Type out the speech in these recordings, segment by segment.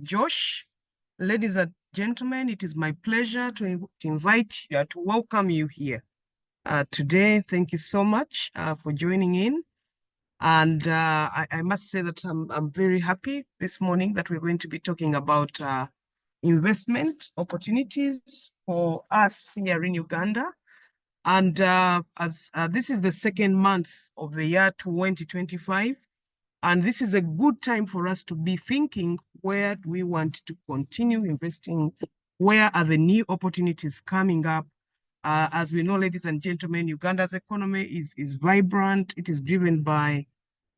Josh. Ladies and gentlemen, it is my pleasure to invite you, to welcome you here today. Thank you so much for joining in. And I must say that I'm very happy this morning that we're going to be talking about investment opportunities for us here in Uganda. And as this is the second month of the year 2025, and this is a good time for us to be thinking, where do we want to continue investing? Where are the new opportunities coming up? As we know, ladies and gentlemen, Uganda's economy is vibrant. It is driven by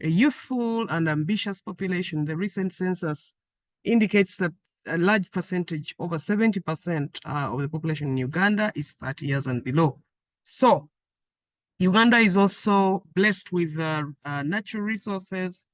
a youthful and ambitious population. The recent census indicates that a large percentage, over 70% of the population in Uganda is 30 years and below. So Uganda is also blessed with natural resources.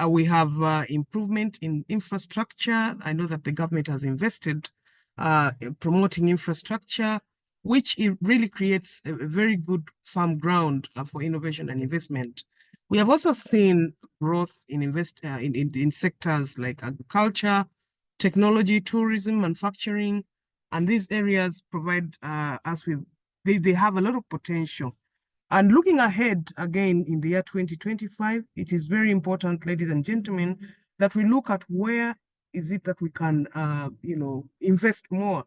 We have improvement in infrastructure. I know that the government has invested in promoting infrastructure, which it really creates a very good farm ground for innovation and investment. We have also seen growth in sectors like agriculture, technology, tourism, manufacturing, and these areas provide us with, they have a lot of potential. And looking ahead again in the year 2025, it is very important, ladies and gentlemen, that we look at where is it that we can, invest more.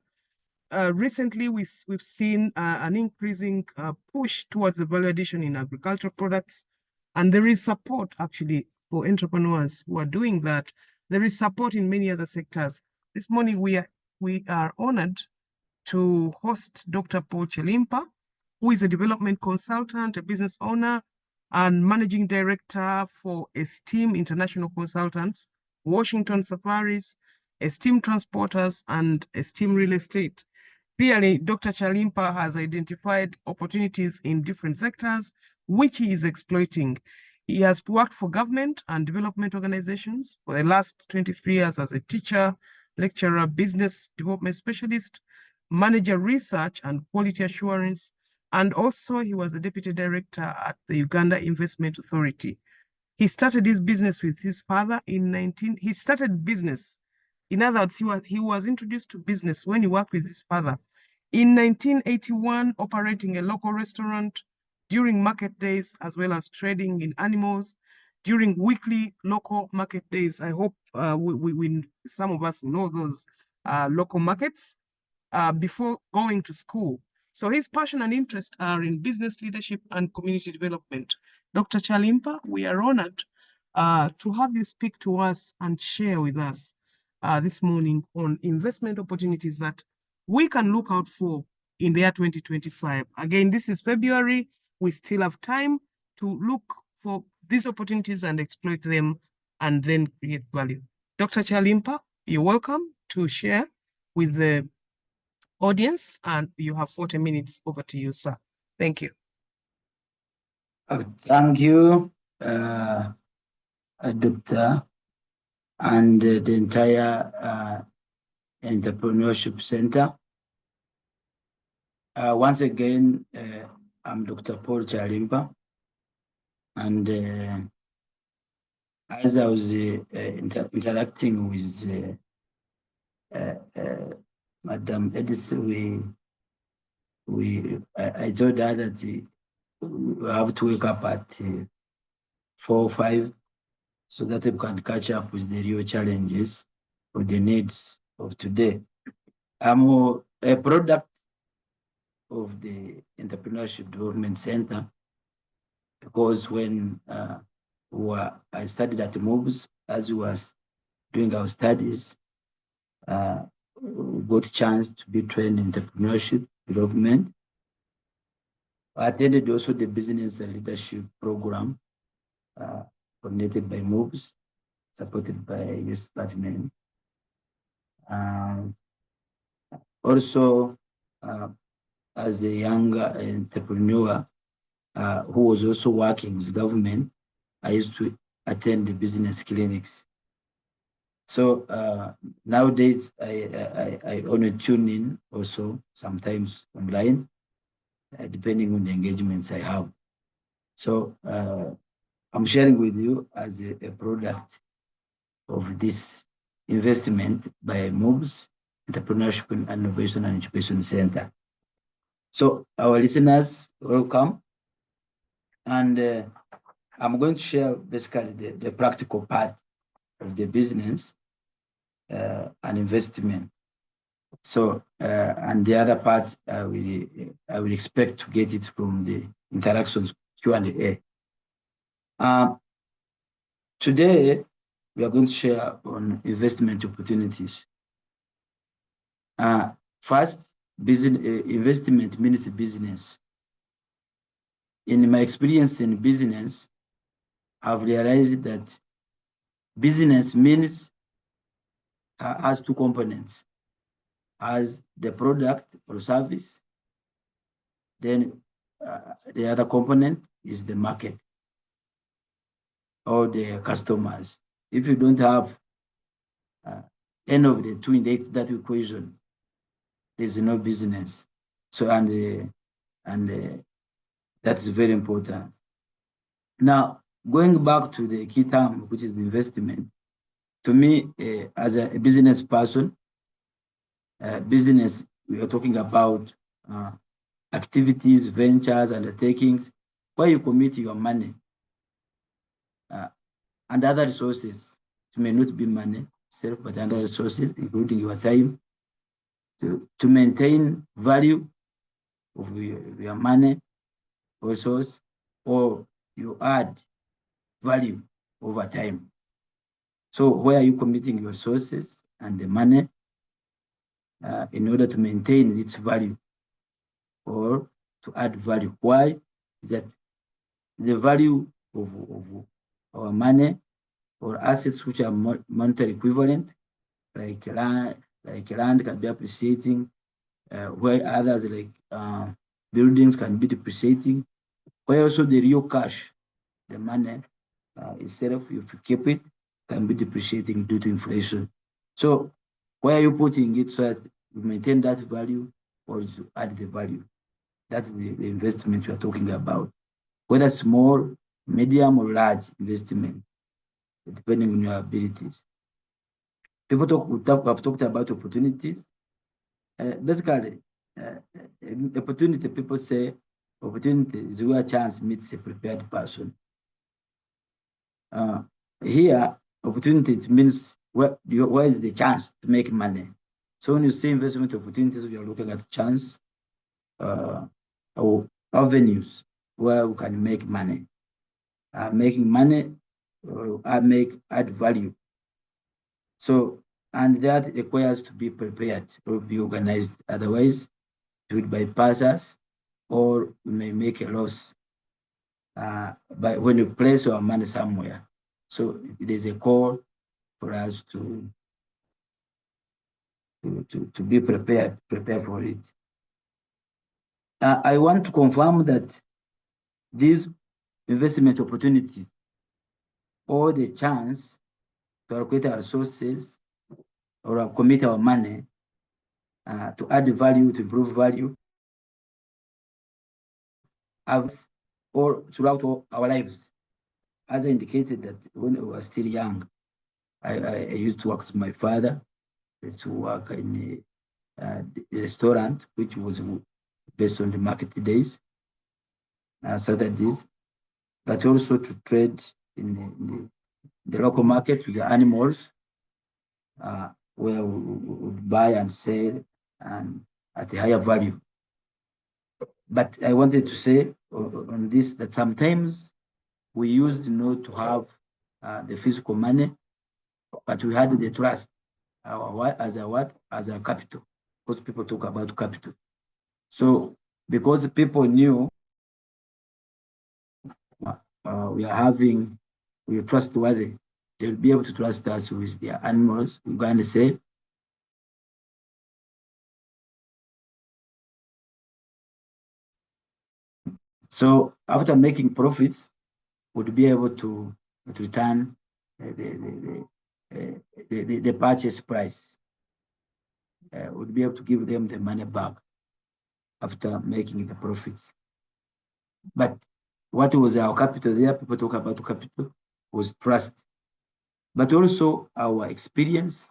Recently, we've seen an increasing push towards the value addition in agricultural products, and there is support actually for entrepreneurs who are doing that. There is support in many other sectors. This morning, we are honored to host Dr. Paul Kyalimpa, who is a development consultant, a business owner, and managing director for Esteem International Consultants, Washington Safaris, Esteem Transporters, and Esteem Real Estate. Clearly, Dr. Kyalimpa has identified opportunities in different sectors, which he is exploiting. He has worked for government and development organizations for the last 23 years as a teacher, lecturer, business development specialist, manager research and quality assurance, and also he was a deputy director at the Uganda Investment Authority. He started his business with his father he started business. In other words, he was introduced to business when he worked with his father. In 1981, operating a local restaurant during market days, as well as trading in animals during weekly local market days. I hope some of us know those local markets before going to school. So his passion and interest are in business leadership and community development. Dr. Kyalimpa, we are honored to have you speak to us and share with us this morning on investment opportunities that we can look out for in the year 2025. Again, this is February. We still have time to look for these opportunities and exploit them and then create value. Dr. Kyalimpa, you're welcome to share with the audience, and you have 40 minutes. Over to you, sir. Thank you. Thank you, Doctor, and the entire Entrepreneurship Center. Once again, I'm Dr. Paul Kyalimpa, and as I was interacting with Madam Edison, I told her that we have to wake up at 4 or 5 so that we can catch up with the real challenges or the needs of today. I'm a product of the Entrepreneurship Development Center because when I studied at the MUBS, as we were doing our studies, we got a chance to be trained in entrepreneurship development. I attended also the business and leadership program coordinated by MUBS, supported by Youth Department. Also, as a young entrepreneur who was also working with government, I used to attend the business clinics. So nowadays, I only tune in also sometimes online, depending on the engagements I have. So I'm sharing with you as a product of this investment by MUBS Entrepreneurship and Innovation and Incubation Centre. So our listeners, welcome. And I'm going to share basically the practical part of the business and investment. So, and the other part, I will expect to get it from the interactions Q&A. Today, we are going to share on investment opportunities. First, investment means business. In my experience in business, I've realized that business means has two components: as the product or service, then the other component is the market or the customers. If you don't have any of the two in that equation, there's no business. So and that's very important. Now, going back to the key term, which is investment, to me, as a business person, business, we are talking about activities, ventures, undertakings, where you commit your money and other resources. It may not be money itself, but other resources, including your time, to maintain value of your money resource, or you add value over time. So where are you committing your resources and the money in order to maintain its value or to add value? Why? Is that the value of our money or assets which are monetary equivalent, like land can be appreciating, where others like buildings can be depreciating, where also the real cash, the money itself, if you keep it, can be depreciating due to inflation. So where are you putting it so that you maintain that value or to add the value? That's the investment we are talking about, whether small, medium, or large investment, depending on your abilities. People have talked about opportunities. Basically, opportunity, people say opportunity is where chance meets a prepared person. Here, opportunity means where is the chance to make money. So when you see investment opportunities, we are looking at chance or avenues where we can make money. Making money or add value. So, and that requires to be prepared or be organized. Otherwise, it would bypass us or we may make a loss by when you place our money somewhere. So it is a call for us to be prepared for it. I want to confirm that these investment opportunities or the chance to allocate our resources or commit our money to add value, to improve value, or throughout our lives. As I indicated that when I was still young, I used to work with my father, to work in a restaurant, which was based on the market days, Saturdays, but also to trade in the local market with the animals, where we would buy and sell and at a higher value. But I wanted to say on this that sometimes we used not to have the physical money, but we had the trust as a capital, because people talk about capital. So because people knew we are trustworthy, they'll be able to trust us with their animals, we're going to say. So after making profits, we'll be able to return the purchase price. We'll be able to give them the money back after making the profits. But what was our capital there? People talk about capital, was trust. but also our experience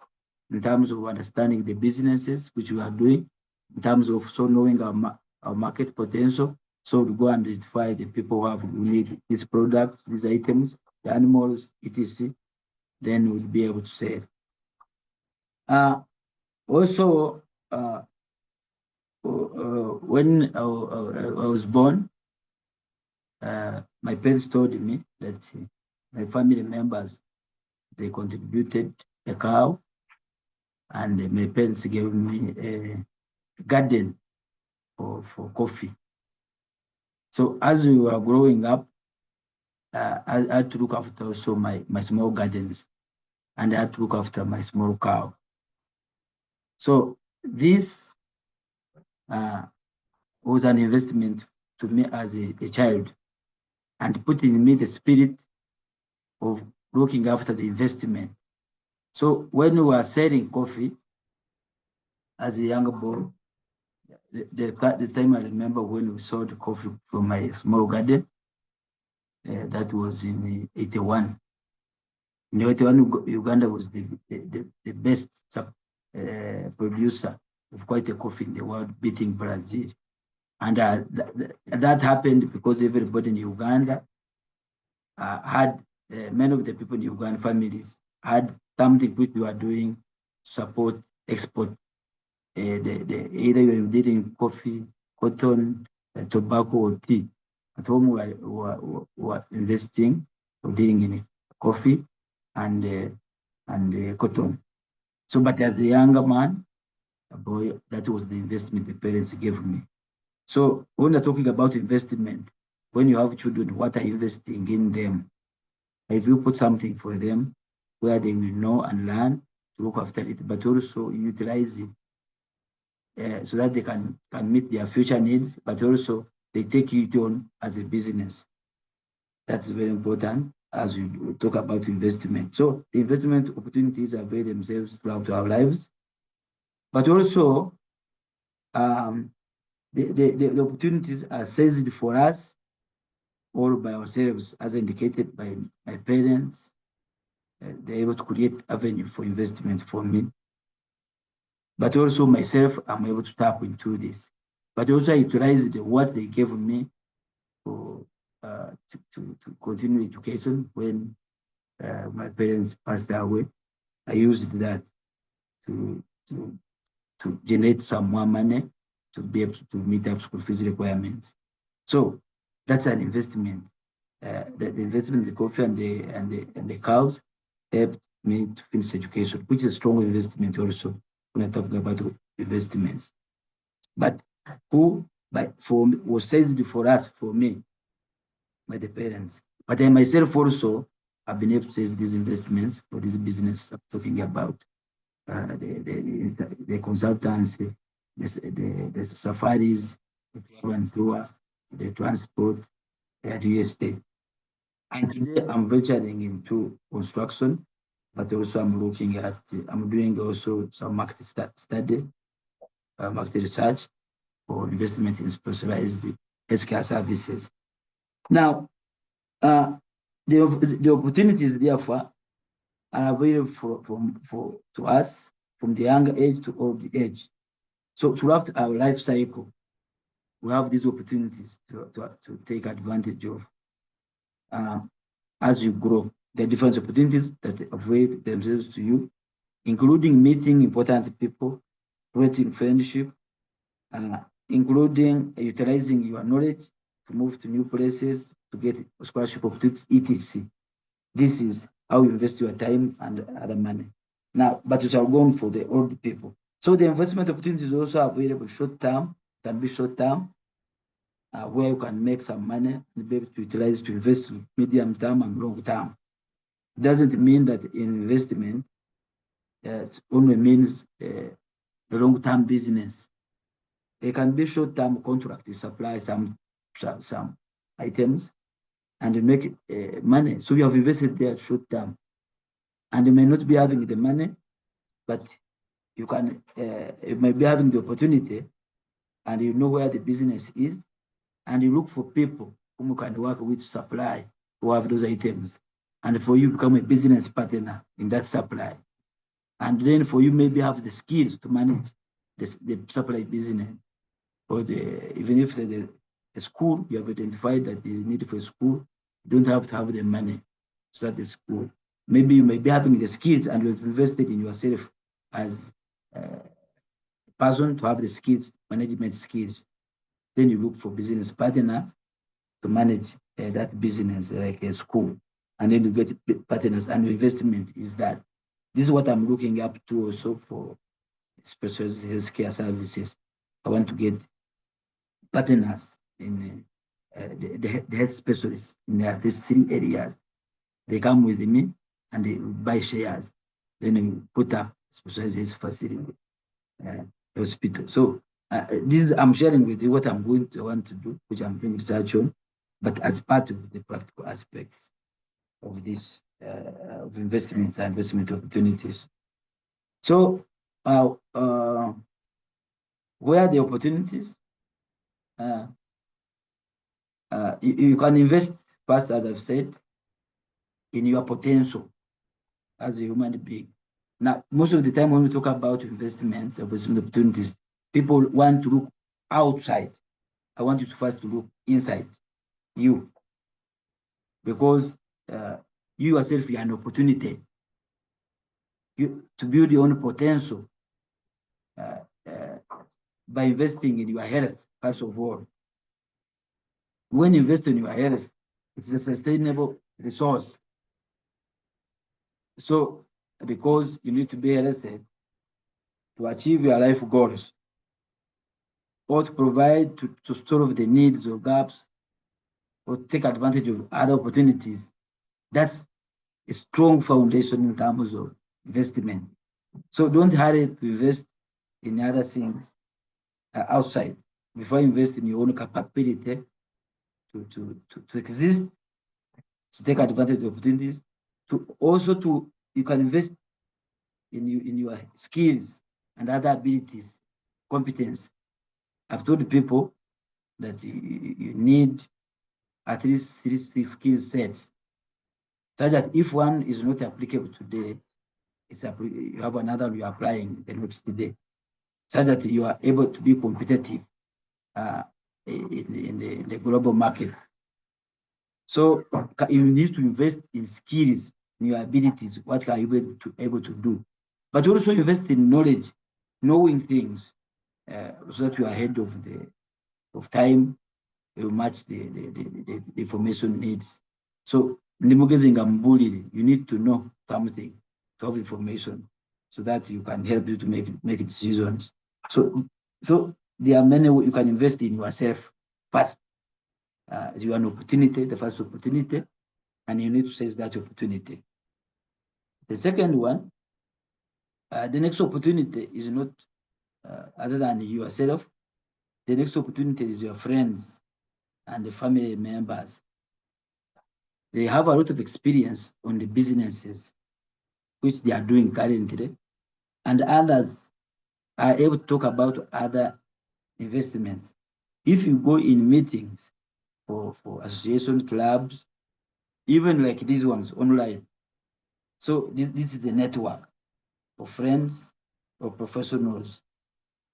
in terms of understanding the businesses which we are doing, in terms of so knowing our market potential. So we go and identify the people who need these products, these items, the animals, etc. Then we'll be able to sell. Also, when I was born, my parents told me that my family members, they contributed a cow, and my parents gave me a garden for coffee. So as we were growing up, I had to look after also my small gardens, and I had to look after my small cow. So this was an investment to me as a child, and put in me the spirit of looking after the investment. So when we were selling coffee as a younger boy, the time I remember when we sold coffee from my small garden, that was in 81. In 81, Uganda was the best producer of quite a coffee in the world, beating Brazil. And that happened because everybody in Uganda had, many of the people in Uganda families had something which they were doing to support export. Either you're dealing coffee, cotton, tobacco, or tea. At home, we were investing or dealing in coffee and cotton. So, but as a younger man, a boy, that was the investment the parents gave me. So when you're talking about investment, when you have children, what are you investing in them? If you put something for them where they will know and learn to look after it, but also utilize it so that they can meet their future needs, but also they take it on as a business. That's very important as we talk about investment. So the investment opportunities avail themselves throughout our lives, but also the opportunities are seized for us or by ourselves, as indicated by my parents. They're able to create avenue for investment for me. But also myself, I'm able to tap into this. But also I utilized what they gave me for to continue education when my parents passed away. I used that to generate some more money to be able to meet up school fees requirements. So that's an investment. The investment in the coffee and the cows helped me to finish education, which is a strong investment also when I talk about investments. But who, for me, was seized for us, for me, by the parents. But I myself also have been able to seize these investments for this business I'm talking about. The consultancy, the safaris, the tour and tour, the transport, the real estate. And today I'm venturing into construction, but also I'm looking at, I'm doing also some market study, market research for investment in specialized healthcare services. Now, the opportunities, therefore, are available to us from the younger age to old age. So throughout our life cycle, we have these opportunities to take advantage of. As you grow, the different opportunities that avail themselves to you, including meeting important people, creating friendship, including utilizing your knowledge to move to new places, to get scholarship opportunities, etc. This is how you invest your time and other money. Now, but we shall go on for the old people. So the investment opportunities also available short term, can be short term, where you can make some money and be able to utilize to invest medium term and long term. It doesn't mean that investment only means a long term business. It can be short term contract. You supply some items and you make money. So you have invested there short term, and you may not be having the money, but you can you may be having the opportunity, and you know where the business is, and you look for people whom you can work with to supply, who have those items, and for you become a business partner in that supply. And then for you maybe have the skills to manage the supply business, or even if the school, you have identified that there is need for a school, you don't have to have the money to start the school. Maybe you may be having the skills and you've invested in yourself as a person to have the skills, management skills. Then you look for business partner to manage that business, like a school, and then you get partners. And investment is that. This is what I'm looking up to also for specialist healthcare services. I want to get partners in the health specialists in these 3 areas. They come with me and they buy shares. Then we put up specialized health facility, hospital. So this is, I'm sharing with you what I'm going to want to do, which I'm doing research on, but as part of the practical aspects of this of investment and investment opportunities. So where are the opportunities? You can invest first, as I've said, in your potential as a human being. Now, most of the time when we talk about investments, investment opportunities, people want to look outside. I want you to first to look inside you, because you yourself, you are an opportunity to build your own potential by investing in your health, first of all. When you invest in your health, it's a sustainable resource. So, because you need to be healthy to achieve your life goals, or to provide to solve the needs or gaps, or take advantage of other opportunities. That's a strong foundation in terms of investment. So don't hurry to invest in other things outside before investing in your own capability to exist, to take advantage of opportunities, to also you can invest in your skills and other abilities, competence. I've told people that you need at least 3 skill sets, such that if one is not applicable today, you have another you're applying the next day, such that you are able to be competitive in the global market. So you need to invest in skills, in your abilities, what are you able to do, but also invest in knowledge, knowing things, so that you are ahead of time, you match the information needs. So you need to know something, to have information, so that you can help you to make decisions. So there are many ways you can invest in yourself first. You have an opportunity, the first opportunity, and you need to seize that opportunity. The second one, the next opportunity is not other than yourself. The next opportunity is your friends and the family members. They have a lot of experience on the businesses which they are doing currently, and others are able to talk about other investments. If you go in meetings for association clubs, even like these ones online, so this is a network of friends or professionals.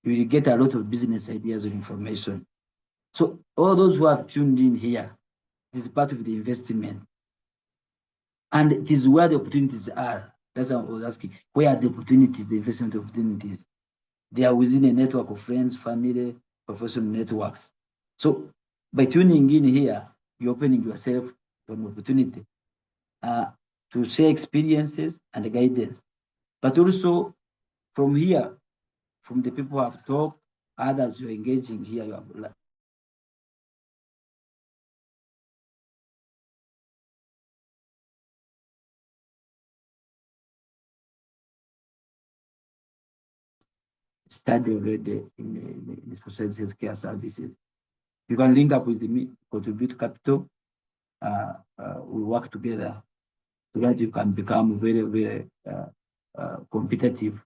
You will get a lot of business ideas and information. So all those who have tuned in here, this is part of the investment. And it is where the opportunities are. That's what I was asking. Where are the opportunities, the investment opportunities? They are within a network of friends, family, professional networks. So by tuning in here, you're opening yourself to an opportunity to share experiences and guidance. But also from here, from the people who have talked, others you're engaging here, you have study already in specialized healthcare services. You can link up with me, contribute capital, we work together so that you can become very, very competitive,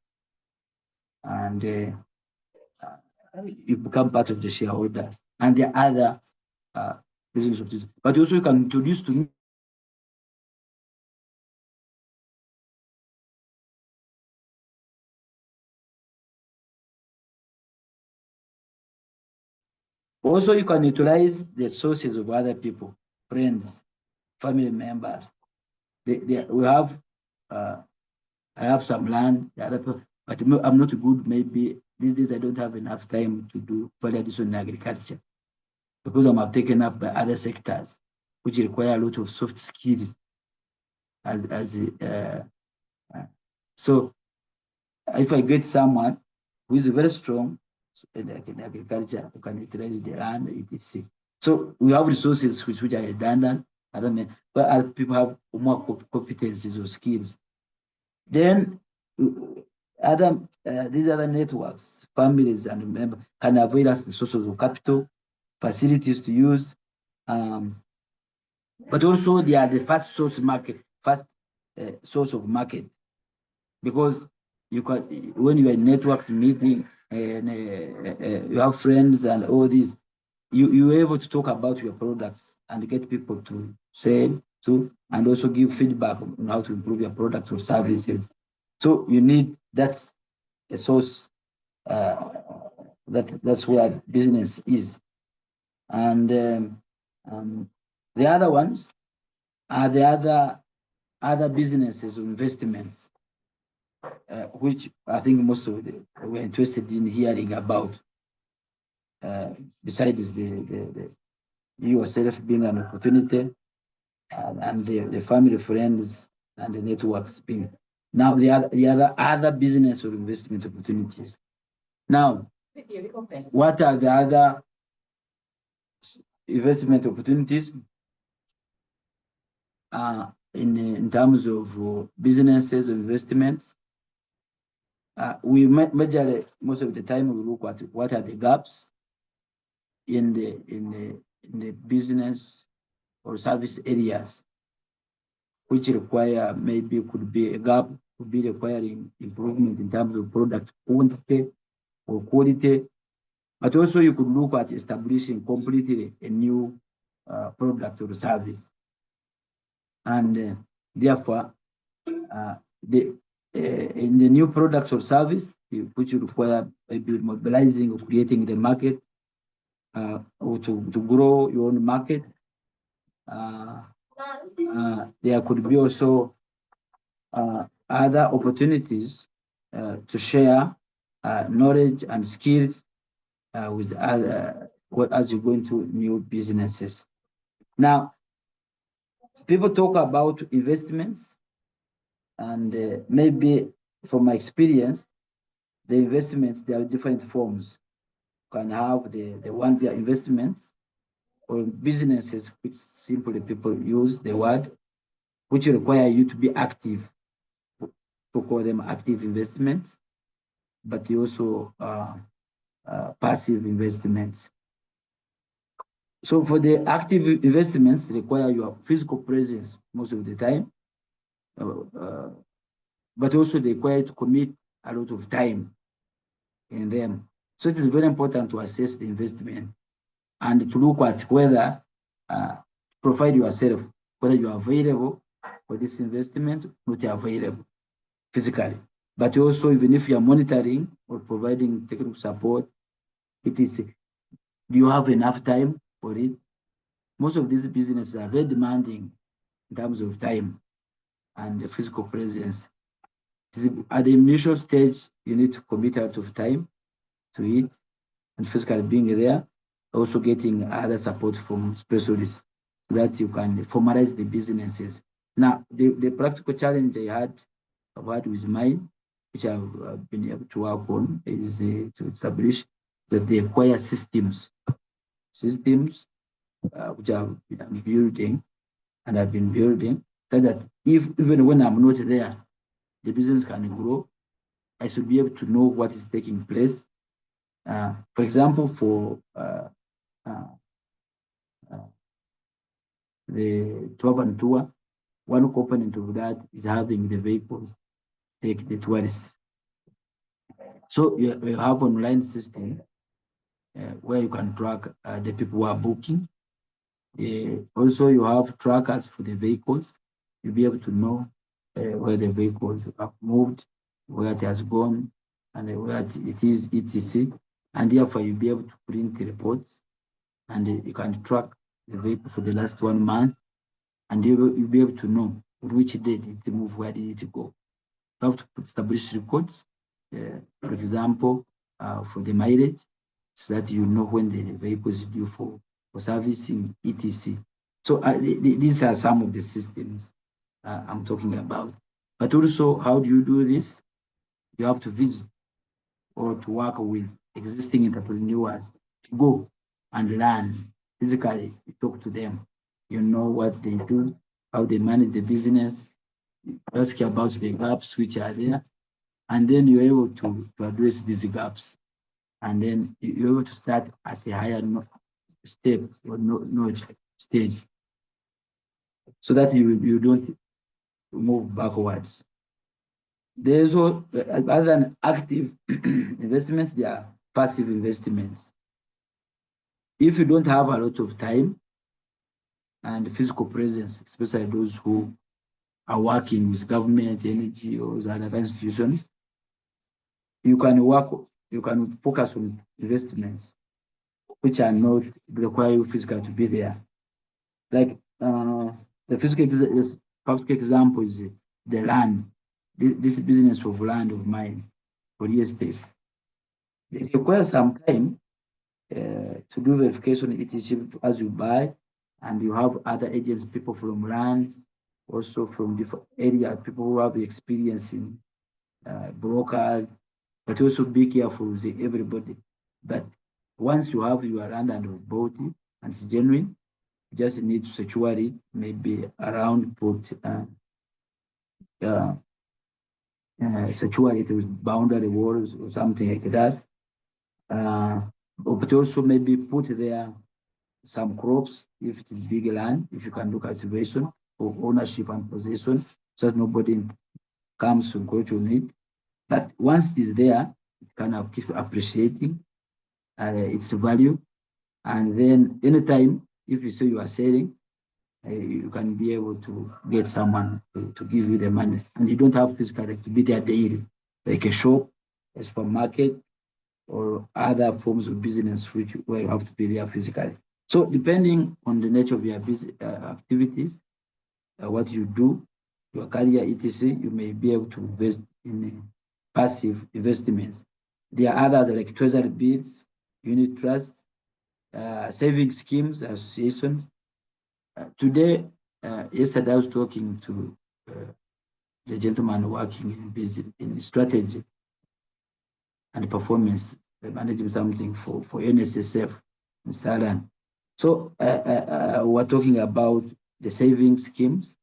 and you become part of the shareholders and the other business opportunities. But also you can introduce to me Also, you can utilize the sources of other people, friends, family members. We have, I have some land, the other people, but I'm not good. Maybe these days I don't have enough time to do value addition in agriculture because I'm taken up by other sectors, which require a lot of soft skills. So if I get someone who is very strong in agriculture, who can utilize the land, etc. So we have resources which are redundant, but other people have more competencies or skills. Then these other networks, families and members can avoid us the sources of capital, facilities to use, but also they are the first source of market, because you can, when you are in networks meeting and you have friends and all these, you're able to talk about your products and get people to sell to, and also give feedback on how to improve your products or services. So you need that a source, that's where business is. And the other ones are the other businesses or investments, which I think most of we're interested in hearing about. Besides the yourself being an opportunity, and the family, friends, and the networks being. Now the other business or investment opportunities. Now, what are the other investment opportunities in terms of businesses or investments? We majorly, most of the time, we look at what are the gaps in the business or service areas, which require, maybe could be a gap, could be requiring improvement in terms of product quantity or quality. But also you could look at establishing completely a new product or service. And therefore, in the new products or service, which require maybe mobilizing or creating the market, or to grow your own market, there could be also other opportunities to share knowledge and skills with other as you go into new businesses. Now, people talk about investments, and maybe from my experience, the investments, there are different forms. You can have the one-year investments, or businesses, which simply people use the word, which require you to be active, to call them active investments, but also passive investments. So for the active investments, require your physical presence most of the time, but also they require to commit a lot of time in them. So it is very important to assess the investment and to look at whether, provide yourself, whether you are available for this investment, not available physically. But also, even if you are monitoring or providing technical support, it is, do you have enough time for it? Most of these businesses are very demanding in terms of time and the physical presence. At the initial stage, you need to commit out of time to it and physically being there, also getting other support from specialists so that you can formalize the businesses. Now, the practical challenge I've had with mine, which I've been able to work on, is to establish that they acquire systems, which I've been building, so that even when I'm not there, the business can grow. I should be able to know what is taking place. For example, for the 12 and tour, one component of that is having the vehicles take the tourists. So you have online system where you can track the people who are booking. Also, you have trackers for the vehicles. You'll be able to know where the vehicles have moved, where it has gone, and where it is, etc. And therefore, you'll be able to print the reports and you can track the vehicle for the last 1 month, and you'll be able to know on which day did it move, where did it go. You have to establish records, for example, for the mileage, so that you know when the vehicle is due for servicing, etc. So these are some of the systems I'm talking about. But also, how do you do this? You have to visit or to work with existing entrepreneurs, to go and learn physically, talk to them. You know what they do, how they manage the business, ask about the gaps which are there, and then you're able to address these gaps. And then you're able to start at a higher step or notch stage, so that you don't move backwards. There's also, other than active investments, there are passive investments. If you don't have a lot of time and physical presence, especially those who are working with government, NGOs, and other institutions, you can focus on investments which are not require you physically to be there. Like the practical example is the land. This business of land of mine for real estate. It requires some time to do verification, etc. as you buy, and you have other agents, people from land, also from different areas, people who have experience in brokers, but also be careful with everybody. But once you have your land and bought it and it's genuine, you just need to secure it, maybe around put secure it with boundary walls or something like that. But also maybe put there some crops if it is big land, if you can do cultivation for ownership and possession, so that nobody comes to encroach on it. But once it is there, it can keep appreciating its value. And then anytime, if you say you are selling, you can be able to get someone to give you the money. And you don't have physically to be there daily, like a shop, a supermarket, or other forms of business where you have to be there physically. So depending on the nature of your business activities, what you do, your career, etc., you may be able to invest in passive investments. There are others like treasury bills, unit trusts, saving schemes, associations. Today, yesterday I was talking to the gentleman working in strategy and performance, managing something for NSSF in Thailand. So we're talking about the saving schemes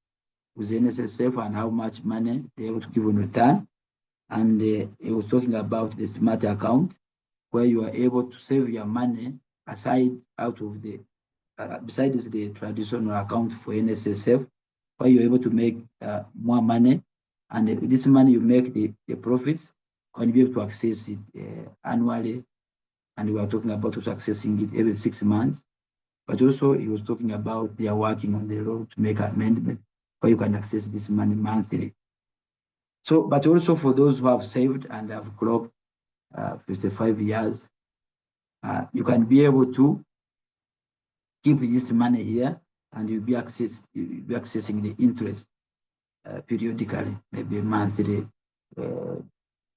with NSSF and how much money they're able to give in return. And he was talking about the smart account, where you are able to save your money aside out of the, besides the traditional account for NSSF, where you're able to make more money. And this money you make the profits, can be able to access it annually. And we are talking about also accessing it every 6 months. But also he was talking about they are working on the road to make amendment where you can access this money monthly. So, but also for those who have saved and have clocked 55 years, you can be able to keep this money here, and you'll be accessing the interest periodically, maybe monthly,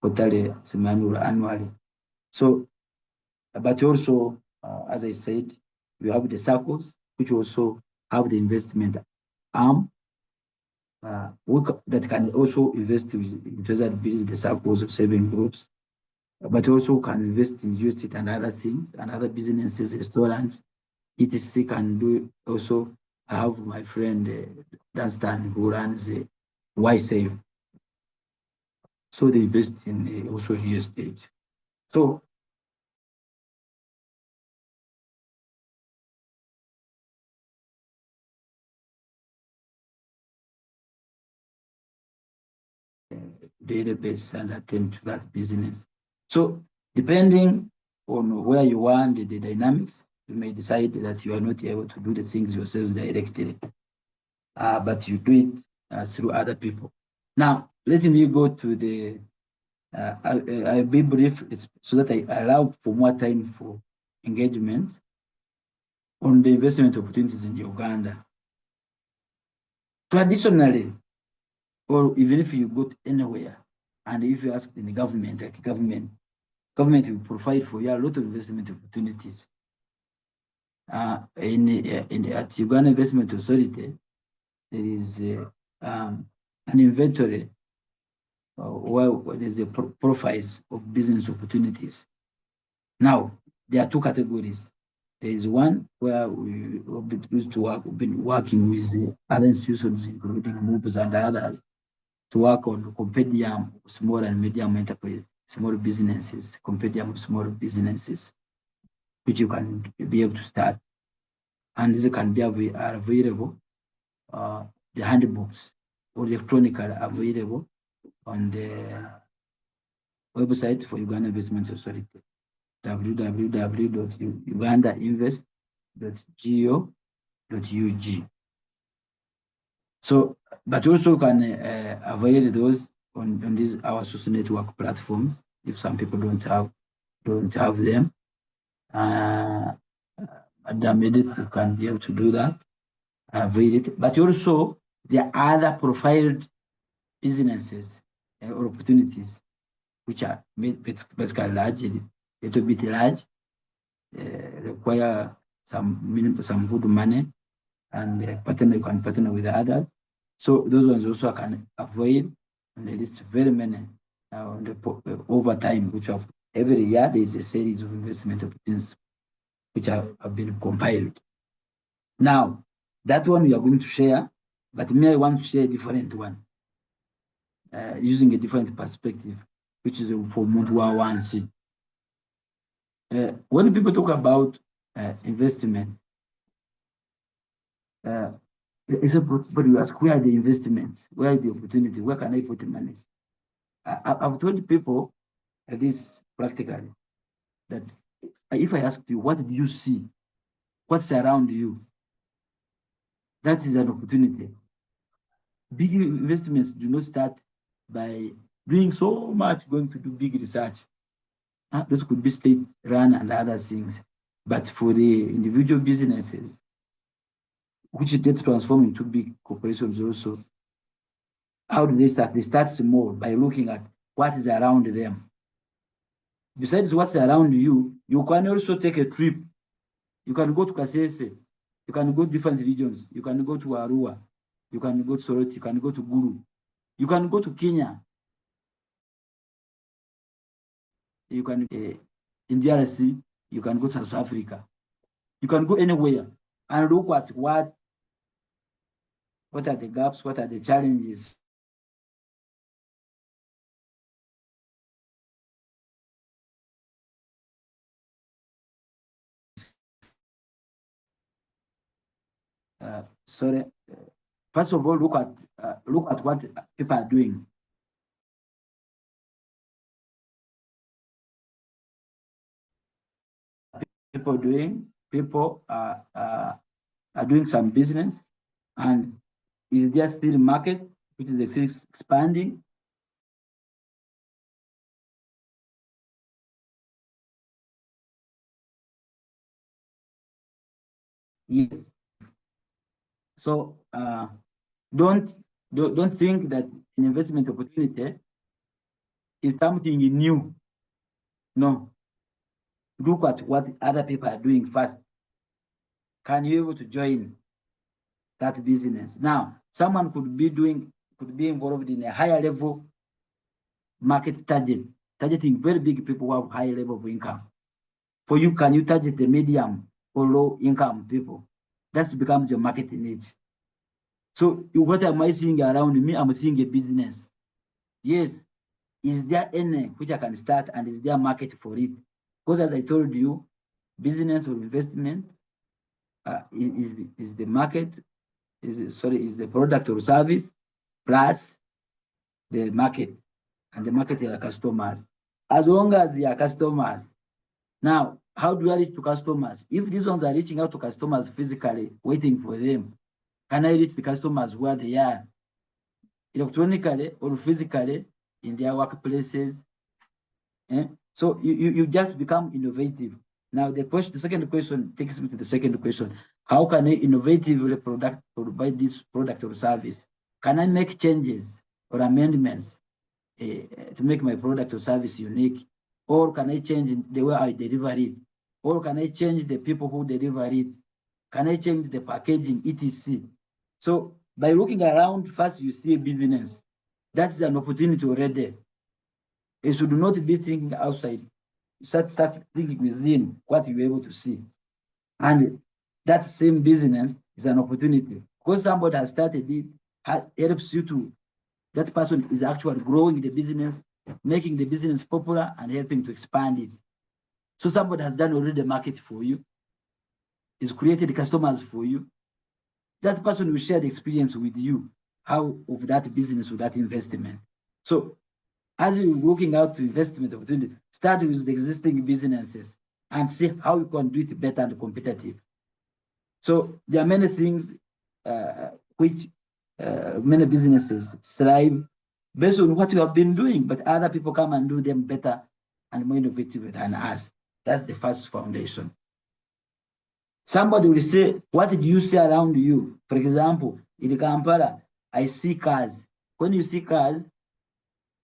quarterly, semi-annual, annually. So, but also, as I said, we have the circles, which also have the investment arm that can also invest in treasury bills, the circles of saving groups, but also can invest in real estate and other things and other businesses, restaurants, etc. Can do also. I have my friend Dunstan who runs YSave. So they invest in also real estate. So daily basis and attend to that business. So depending on where you are and the dynamics, you may decide that you are not able to do the things yourselves directly, but you do it through other people. Now, let me go to the, I'll be brief so that I allow for more time for engagement. on the investment opportunities in Uganda. Traditionally, or even if you go anywhere, and if you ask the government, like government will provide for you a lot of investment opportunities. At Uganda Investment Authority, there is an inventory where there's a profiles of business opportunities. Now, there are two categories. There is one where we've been working with other institutions, including MUBS and others, to work on compendium of small and medium enterprise, small businesses, compendium of small businesses, which you can be able to start. And these can be available, the handbooks or electronically available on the website for Uganda Investment Authority, www.ugandainvest.go.ug. So, but also can avail those on these our social network platforms if some people don't have them. Madam Edith can be able to do that, avail it. But also there are other profiled businesses or opportunities which are basically large, a little bit large, require some good money, and you can partner with others. So those ones also can avoid, and there is very many over time, which have every year there is a series of investment opportunities which have been compiled. Now, that one we are going to share, but me, I want to share a different one, using a different perspective, which is for Mutwa Wansi. When people talk about investment, but you ask, where are the investments? Where are the opportunity? Where can I put the money? I've told people this practically, that if I ask you, what do you see? What's around you? That is an opportunity. Big investments do not start by doing so much, going to do big research. Those could be state run and other things. But for the individual businesses, which get transformed into big corporations also, how do they start? They start small by looking at what is around them. Besides what's around you, you can also take a trip. You can go to Kasese, you can go to different regions, you can go to Arua, you can go to Soroti, you can go to Guru, you can go to Kenya, you can in DRC, you can go to South Africa, you can go anywhere and look at what are the gaps, what are the challenges. First of all, look at what people are doing. People are doing some business, and is there still market which is still expanding? Yes. So don't think that an investment opportunity is something new. No. Look at what other people are doing first. Can you be able to join that business? Now, someone could be involved in a higher level market targeting very big people who have high level of income. For you, can you target the medium or low income people? That becomes your market niche. So what am I seeing around me? I'm seeing a business. Yes. Is there any which I can start, and is there a market for it? Because as I told you, business or investment is the market, is the product or service plus the market, and the market are customers. As long as they are customers. Now, how do I reach to customers? If these ones are reaching out to customers physically, waiting for them, can I reach the customers where they are? Electronically or physically in their workplaces? So you just become innovative. Now the second question takes me to the second question. How can I innovatively provide this product or service? Can I make changes or amendments to make my product or service unique? Or can I change the way I deliver it? Or can I change the people who deliver it? Can I change the packaging, etc.? So by looking around, first you see a business. That's an opportunity already. You should not be thinking outside. Start thinking within what you're able to see. And that same business is an opportunity. Because somebody has started it, helps you to, that person is actually growing the business, making the business popular and helping to expand it. So somebody has done already the market for you, is created customers for you. That person will share the experience with you, how of that business or that investment. So as you're looking out to investment opportunity, start with the existing businesses and see how you can do it better and competitive. So there are many things which many businesses thrive based on what you have been doing, but other people come and do them better and more innovative than us. That's the first foundation. Somebody will say, what do you see around you? For example, in Kampala, I see cars. When you see cars,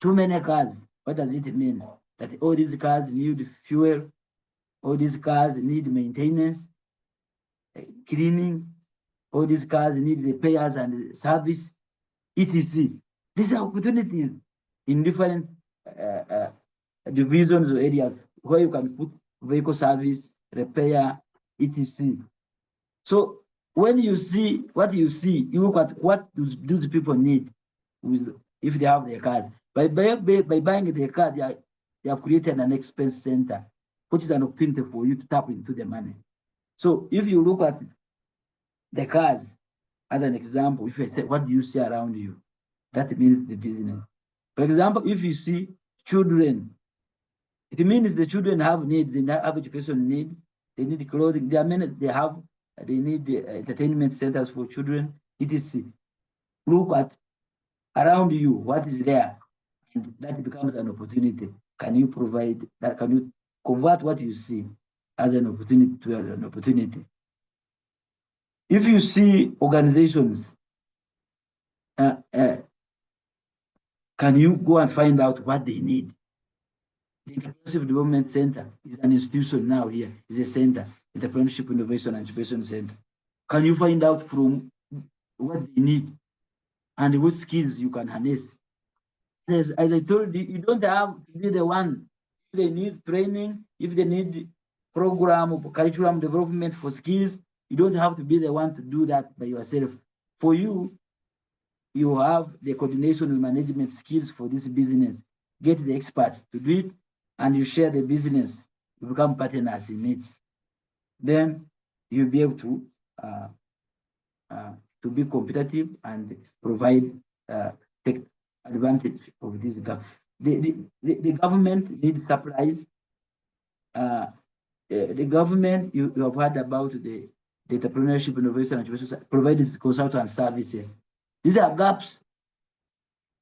too many cars, what does it mean? That all these cars need fuel, all these cars need maintenance, cleaning, all these cars need repairs and service, etc. These are opportunities in different divisions or areas where you can put vehicle service, repair, etc. So when you see what you see, you look at what those people need if they have their cars. By buying their car, they have created an expense center, which is an opportunity for you to tap into the money. So if you look at the cars as an example, if you say, what do you see around you? That means the business. For example, if you see children, it means the children have need, they have education need, they need clothing. There are many, they need entertainment centers for children, etc. Look at around you, what is there? And that becomes an opportunity. Can you provide that? Can you convert what you see as an opportunity to an opportunity? If you see organizations, can you go and find out what they need? The Inclusive Development Center is an institution now here, is a center, Entrepreneurship, Innovation, and Incubation Center. Can you find out from what they need and what skills you can harness? As I told you, you don't have to be the one. If they need training, if they need program or curriculum development for skills, you don't have to be the one to do that by yourself. For you, you have the coordination and management skills for this business. Get the experts to do it, and you share the business. You become partners in it. Then you'll be able to be competitive and provide take advantage of this. The government needs supplies. The government, you have heard about the entrepreneurship, innovation, and provides consultant services. These are gaps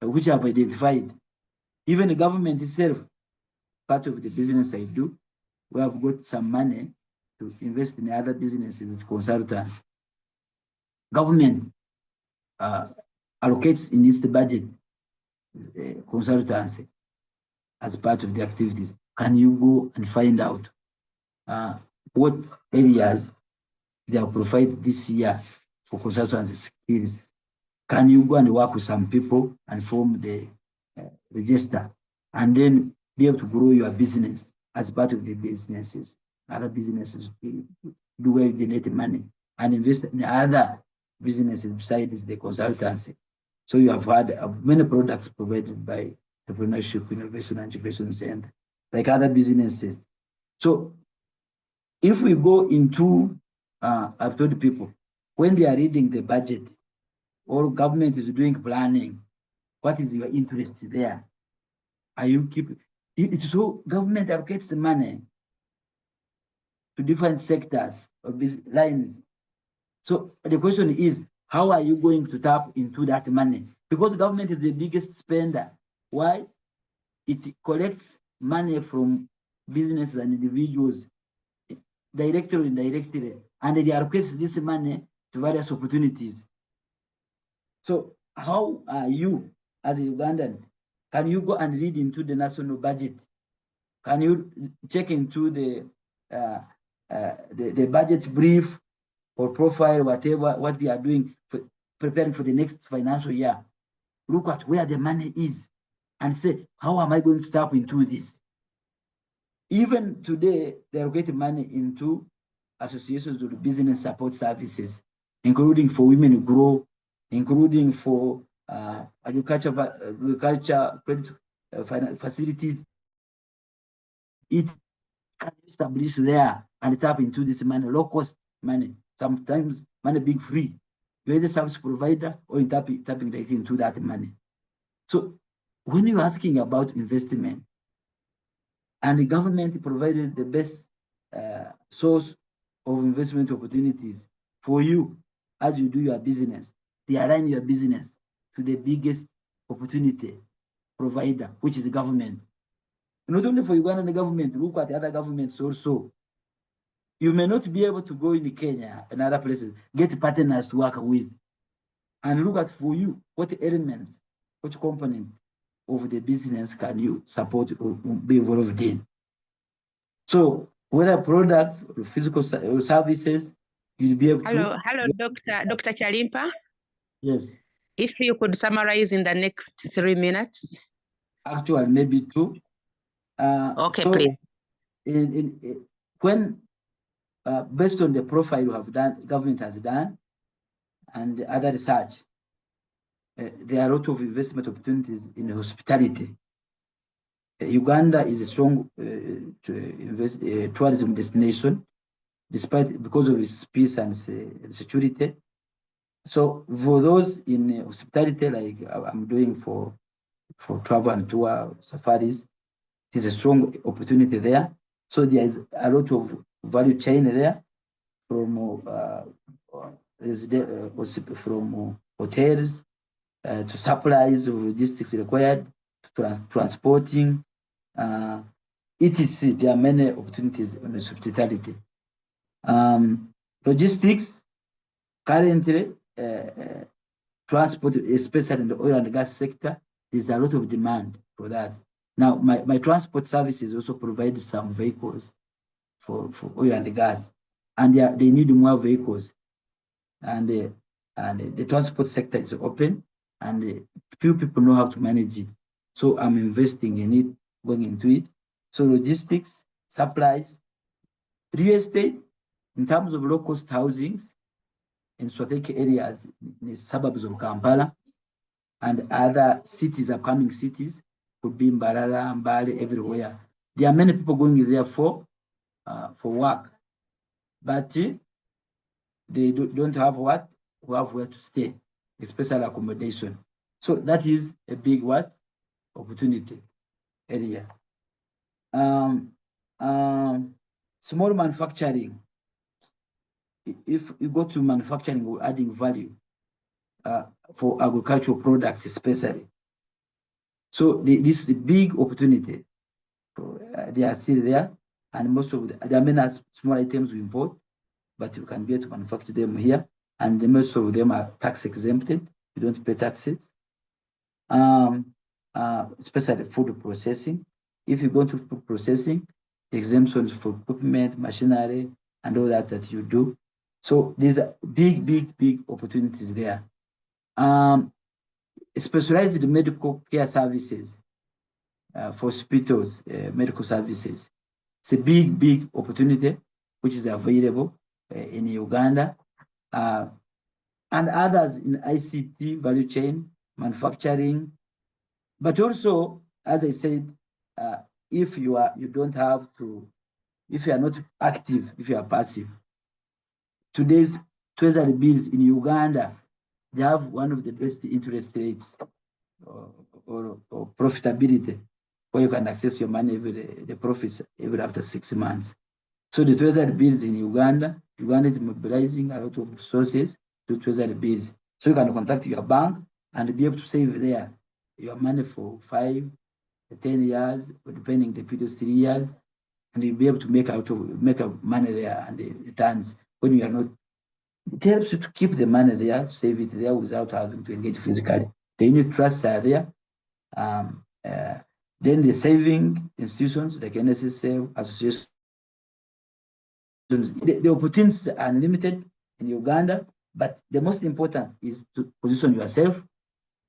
which I've identified. Even the government itself, part of the business I do, we have got some money to invest in other businesses, consultants. Government allocates in its budget consultancy as part of the activities. Can you go and find out what areas they have provided this year for consultancy skills? Can you go and work with some people and form the register and then be able to grow your business as part of the businesses, other businesses do where you generate money and invest in other businesses besides the consultancy. So you have had many products provided by Entrepreneurship, Innovation, and Incubation Centre, like other businesses. So if we go into, I've told people, when they are reading the budget or government is doing planning, what is your interest there? Are you keeping it? So government allocates the money to different sectors of these lines. So the question is, how are you going to tap into that money? Because government is the biggest spender. Why? It collects money from businesses and individuals directly or indirectly, and they allocate this money to various opportunities. So how are you as a Ugandan? Can you go and read into the national budget? Can you check into the budget brief or profile, whatever, what they are doing, preparing for the next financial year? Look at where the money is and say, how am I going to tap into this? Even today, they are getting money into associations with business support services, including for women to grow, including for agriculture credit facilities. It can establish there and tap into this money, low cost money, sometimes money being free. You're the service provider or in tapping directly into that money. So when you're asking about investment, and the government provided the best source of investment opportunities for you as you do your business, they align your business to the biggest opportunity provider, which is the government. Not only for Ugandan government, look at the other governments also. You may not be able to go in Kenya and other places, get partners to work with, and look at for you what elements, what component of the business can you support or be involved in. So whether products or physical services, you'll be able to. Hello, Dr. Kyalimpa. Yes. If you could summarize in the next 3 minutes. Actually, maybe 2. Okay, so please. When based on the profile you have done, government has done, and other research, there are a lot of investment opportunities in hospitality. Uganda is a strong tourism destination, because of its peace and security. So for those in hospitality, like I'm doing for travel and tour safaris, it is a strong opportunity there. So there is a lot of value chain there, from from hotels to supplies of logistics required, to transporting, etc. There are many opportunities in hospitality. Logistics, currently, transport, especially in the oil and gas sector, there's a lot of demand for that. Now, my transport services also provide some vehicles for oil and gas, and they need more vehicles. And the transport sector is open, and few people know how to manage it. So I'm investing in it, going into it. So logistics, supplies, real estate, in terms of low-cost housing in strategic areas in the suburbs of Kampala and other cities, upcoming cities, could be Mbarara, Mbale, everywhere. There are many people going there for work, but they don't have who have where to stay, especially accommodation. So that is a big opportunity area. Small manufacturing. If you go to manufacturing, we're adding value for agricultural products, especially. So this is a big opportunity. They are still there, and most of there are many small items we import, but you can get to manufacture them here, and most of them are tax exempted. You don't pay taxes. Especially food processing. If you go to food processing, exemptions for equipment, machinery, and all that you do. So there's a big opportunities there. Specialized medical care services for hospitals, medical services. It's a big opportunity which is available in Uganda, and others in ICT, value chain, manufacturing. But also, as I said, if you are not active, if you are passive, today's treasury bills in Uganda, they have one of the best interest rates or profitability, where you can access your money the profits every after 6 months. So the treasury bills in Uganda is mobilizing a lot of resources to treasury bills. So you can contact your bank and be able to save there your money for 5 to 10 years, or depending the period, 3 years, and you'll be able to make money there and the returns when you are not. It helps you to keep the money there, save it there without having to engage physically. The unit trusts are there. Then the saving institutions like NSSF, associations, the opportunities are unlimited in Uganda, but the most important is to position yourself,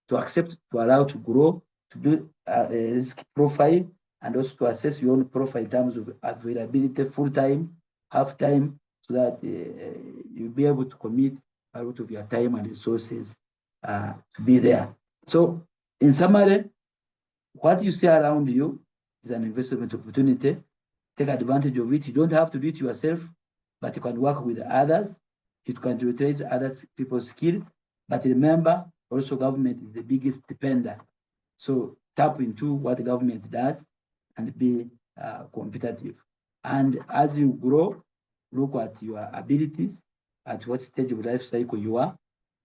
to accept, to allow to grow, to do a risk profile, and also to assess your own profile in terms of availability, full-time, half-time, so that you'll be able to commit a lot of your time and resources to be there. So in summary, what you see around you is an investment opportunity. Take advantage of it. You don't have to do it yourself, but you can work with others. You can utilize other people's skill. But remember, also government is the biggest depender. So tap into what the government does and be competitive. And as you grow, look at your abilities, at what stage of life cycle you are,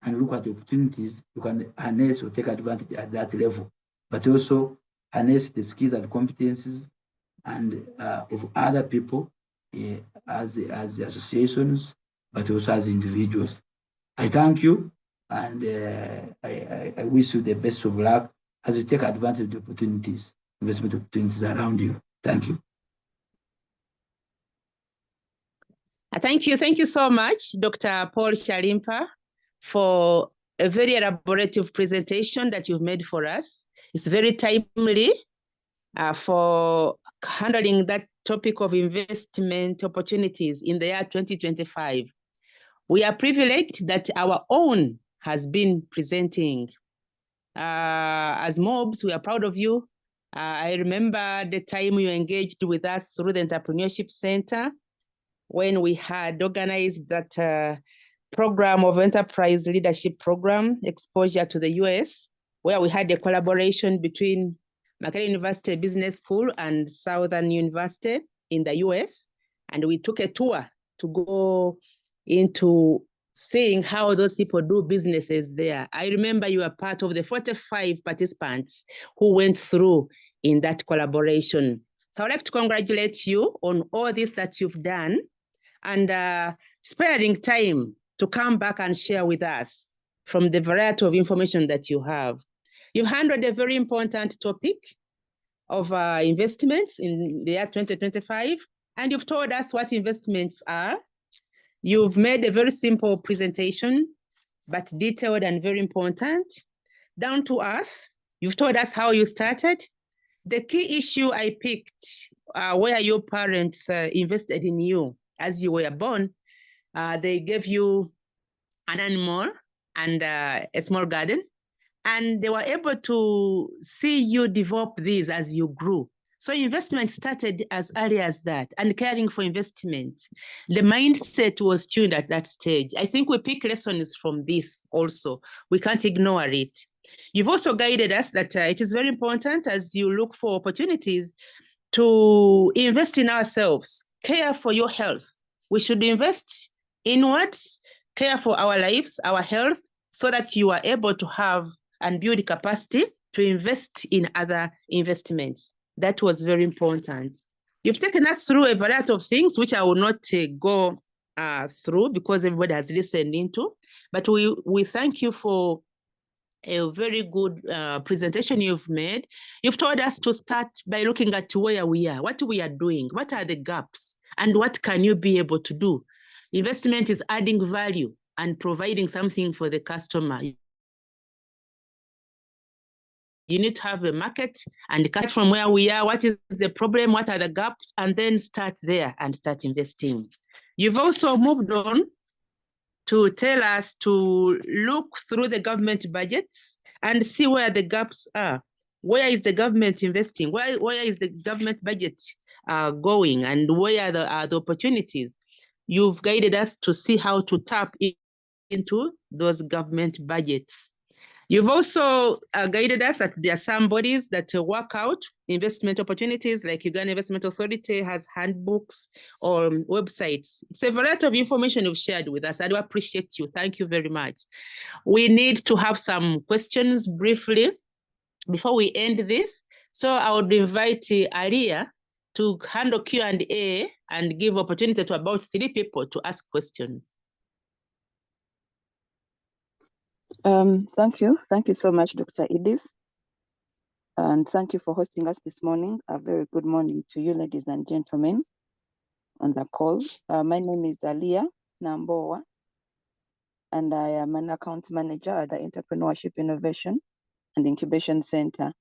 and look at the opportunities you can harness or take advantage at that level. But also harness the skills and competencies and of other people as associations, but also as individuals. I thank you, and I wish you the best of luck as you take advantage of the opportunities, investment opportunities around you. Thank you. Thank you. Thank you so much, Dr. Paul Kyalimpa, for a very elaborative presentation that you've made for us. It's very timely for handling that topic of investment opportunities in the year 2025. We are privileged that our own has been presenting. As MUBS, we are proud of you. I remember the time you engaged with us through the Entrepreneurship Centre when we had organized that program of enterprise leadership program, exposure to the US, where we had a collaboration between Makerere University Business School and Southern University in the US. And we took a tour to go into seeing how those people do businesses there. I remember you were part of the 45 participants who went through in that collaboration. So I'd like to congratulate you on all this that you've done and sparing time to come back and share with us from the variety of information that you have. You've handled a very important topic of investments in the year 2025, and you've told us what investments are. You've made a very simple presentation, but detailed and very important. Down to earth, you've told us how you started. The key issue I picked, where your parents invested in you as you were born. They gave you an animal and a small garden, and they were able to see you develop these as you grew. So investment started as early as that, and caring for investment. The mindset was tuned at that stage. I think we pick lessons from this also. We can't ignore it. You've also guided us that it is very important as you look for opportunities to invest in ourselves, care for your health. We should invest inwards, care for our lives, our health, so that you are able to have and build capacity to invest in other investments. That was very important. You've taken us through a variety of things, which I will not go through because everybody has listened into, but we thank you for a very good presentation you've made. You've told us to start by looking at where we are, what we are doing, what are the gaps, and what can you be able to do. Investment is adding value and providing something for the customer. You need to have a market and cut from where we are, what is the problem, what are the gaps, and then start there and start investing. You've also moved on to tell us to look through the government budgets and see where the gaps are. Where is the government investing? Where is the government budget going, and where are the opportunities? You've guided us to see how to tap into those government budgets. You've also guided us that there are some bodies that work out investment opportunities, like Uganda Investment Authority has handbooks or websites. It's a variety of information you've shared with us. I do appreciate you. Thank you very much. We need to have some questions briefly before we end this. So I would invite Alia to handle Q&A and give opportunity to about 3 people to ask questions. Thank you. Thank you so much, Dr. Edith. And thank you for hosting us this morning. A very good morning to you, ladies and gentlemen, on the call. My name is Aliyah Nambowa, and I am an account manager at the Entrepreneurship Innovation and Incubation Centre.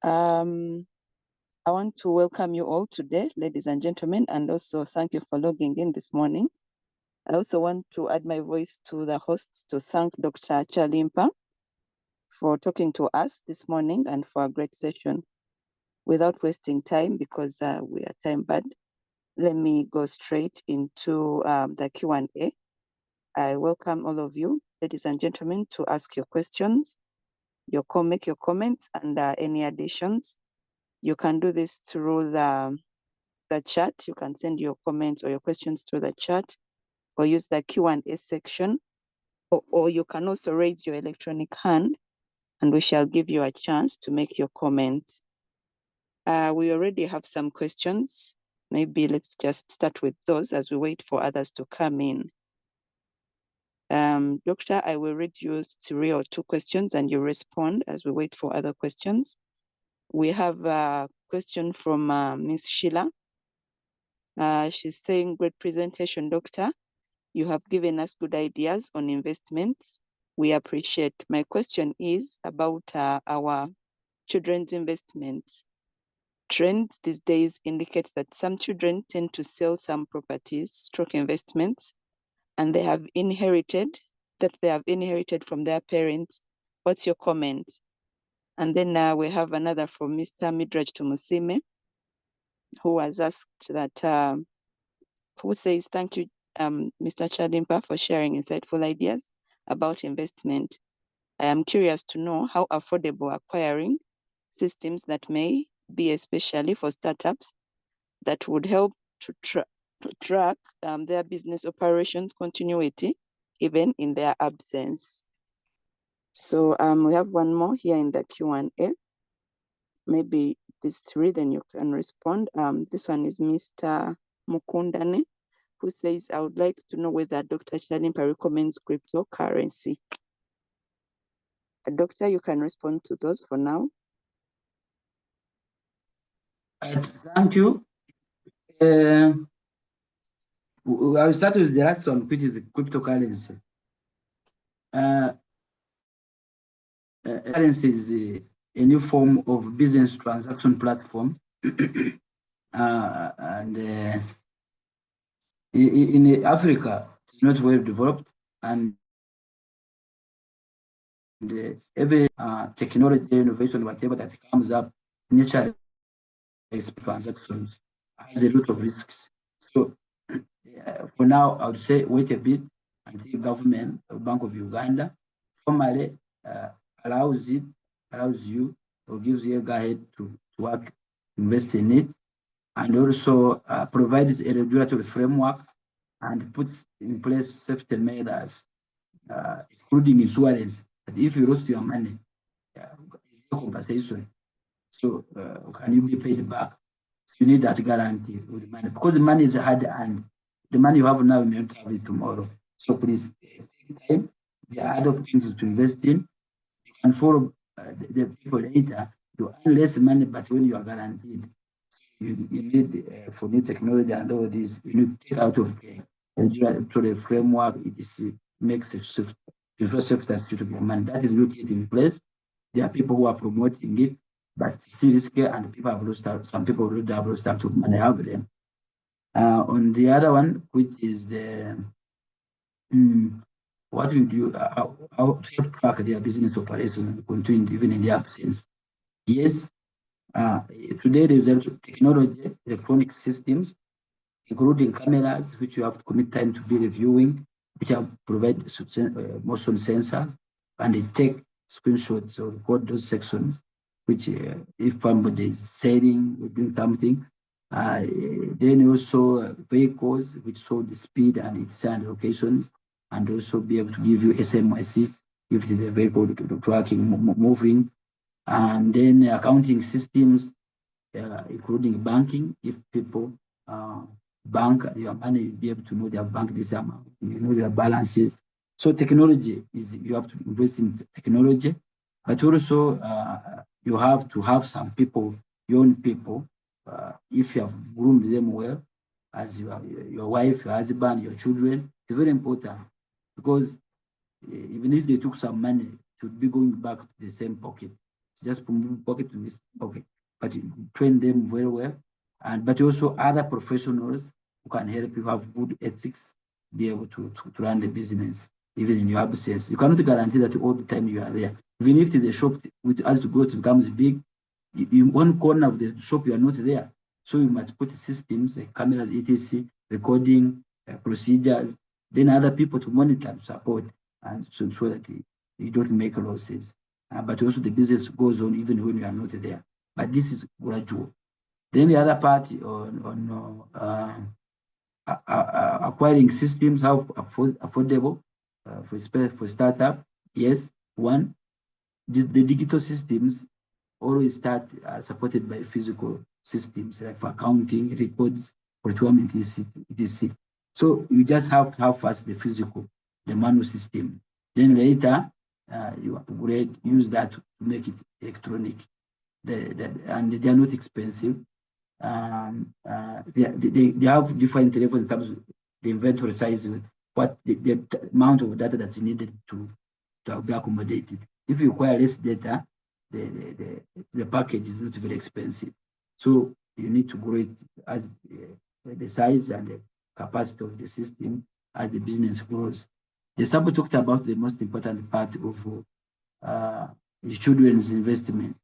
I want to welcome you all today, ladies and gentlemen, and also thank you for logging in this morning. I also want to add my voice to the hosts to thank Dr. Kyalimpa for talking to us this morning and for a great session. Without wasting time, because we are time bad, let me go straight into the Q&A. I welcome all of you, ladies and gentlemen, to ask your questions, make your comments, and any additions. You can do this through the chat. You can send your comments or your questions through the chat, or use the Q&A section, or you can also raise your electronic hand, and we shall give you a chance to make your comments. We already have some questions. Maybe let's just start with those as we wait for others to come in. Doctor, I will read you 3 or 2 questions and you respond as we wait for other questions. We have a question from Ms. Sheila. She's saying, great presentation, Doctor. You have given us good ideas on investments. We appreciate. My question is about our children's investments. Trends these days indicate that some children tend to sell some properties, investments, and they have inherited from their parents. What's your comment? And then we have another from Mr. Midraj Tumusime, who has asked that, who says, thank you, Mr. Kyalimpa, for sharing insightful ideas about investment. I am curious to know how affordable acquiring systems that may be, especially for startups, that would help to track their business operations continuity, even in their absence. So we have one more here in the Q&A. Maybe these 3, then you can respond. This one is Mr. Mukundane, who says, I would like to know whether Dr. Kyalimpa recommends cryptocurrency. Doctor, you can respond to those for now. Thank you. I'll start with the last one, which is cryptocurrency. Currency is a new form of business transaction platform. And in Africa, it's not well developed, and every technology innovation, whatever that comes up, naturally transactions has a lot of risks. So for now, I would say wait a bit until government, the Bank of Uganda, formally allows you or gives you a guide to work, invest in it, and also provides a regulatory framework and puts in place safety measures, including insurance. That if you lost your money, compensation. So can you be paid back? You need that guarantee with money, because the money is hard and the money you have now, you may not have it tomorrow. So please take time. There are other opportunities to invest in. You can follow the people later. You earn less money, but when you are guaranteed, you need for new technology and all this, you need to take out of the framework. It is make the shift to suitable money. That is not yet in place. There are people who are promoting it, but it's risky, and people have lost out. Some people already have lost out of money, have them. On the other one, which is the what we do, how to track their business operations and continue even in the absence. Yes, today there is technology, electronic systems, including cameras, which you have to commit time to be reviewing, which have provide motion sensors, and they take screenshots or record those sections, which if somebody is selling or doing something, then also vehicles which show the speed and its locations, and also be able to give you SMSs if it is a vehicle tracking, moving, and then accounting systems including banking. If people bank your money, you'll be able to know their bank this amount, you know their balances. So technology is, you have to invest in technology, but also you have to have some people, your own people, if you have groomed them well, as your wife, your husband, your children. It's very important, because even if they took some money, it should be going back to the same pocket, just from one pocket to this pocket. But you train them very well, and but also other professionals who can help you have good ethics, be able to run the business even in your absence. You cannot guarantee that all the time you are there. Even if the shop, with as the growth becomes big, in one corner of the shop you are not there. So you must put systems like cameras, etc., recording procedures, then other people to monitor and support, and so that you don't make losses. But also the business goes on even when you are not there. But this is gradual. Then the other part on acquiring systems, how affordable for startup. Yes, one, the digital systems always start supported by physical systems, like for accounting, records, procurement, etc. So you just have to have first the physical, the manual system. Then later, you upgrade, use that to make it electronic. And they are not expensive. They have different levels in terms of the inventory size, what the amount of data that's needed to be accommodated. If you require less data, the package is not very expensive. So you need to grow it as the size and the capacity of the system as the business grows. The Sabo talked about the most important part of the children's investment.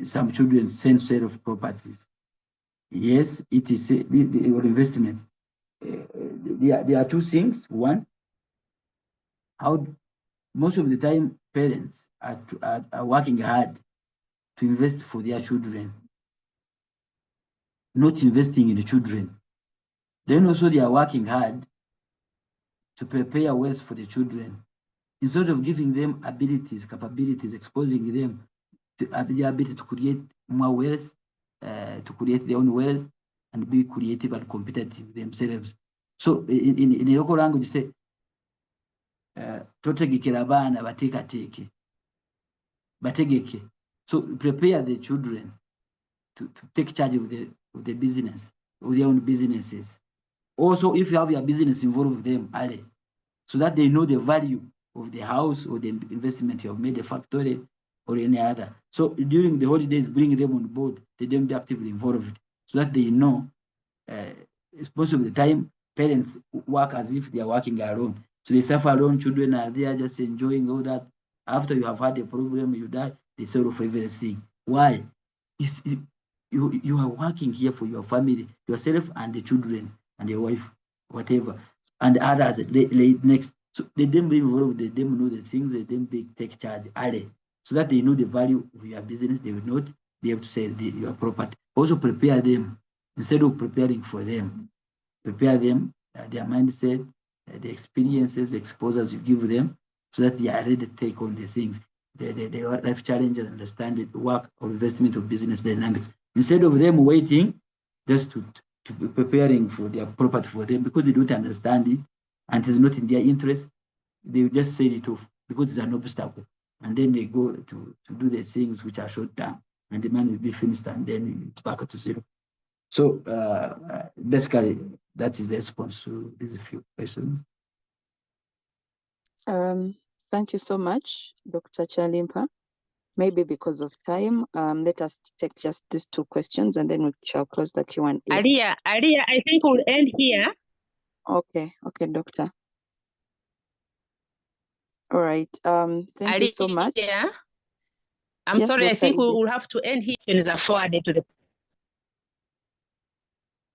Some children send sale of properties. Yes, it is the investment. There are two things. One, how most of the time parents are working hard to invest for their children, not investing in the children. Then also they are working hard to prepare wealth for the children, instead of giving them abilities, capabilities, exposing them to the ability to create more wealth, to create their own wealth, and be creative and competitive themselves. So in the local language, say, totegekera abaana bategeke. So prepare the children to take charge of the business, of their own businesses. Also, if you have your business, involve them early, so that they know the value of the house or the investment you have made, a factory or any other. So during the holidays, bring them on board, let them be actively involved, so that they know, most of the time, parents work as if they are working alone. So they suffer alone, children are there just enjoying all that. After you have had a problem, you die, they sell for everything. Why? You are working here for your family, yourself and the children and your wife, whatever, and others next. So let them be involved, let them know the things, let them take charge early, so that they know the value of your business. They will not be able to sell your property. Also prepare them, instead of preparing for them, prepare them, their mindset, the experiences, exposures you give them, so that they are ready to take on the things, the life challenges, understand the work or investment of business dynamics, instead of them waiting just to be preparing for their property for them, because they don't understand it and it is not in their interest. They will just sell it off because it's an obstacle, and then they go to do the things which are short term, and the money will be finished, and then it's back to zero. So basically, that is the response to these few questions. Thank you so much, Dr. Kyalimpa. Maybe because of time, let us take just these two questions, and then we shall close the Q&A. Alia, I think we'll end here. Okay, doctor. All right. Thank you so much. Yeah. I'm Yes, sorry, Dr. I think we Edith. will have to end here. Is forwarded to the.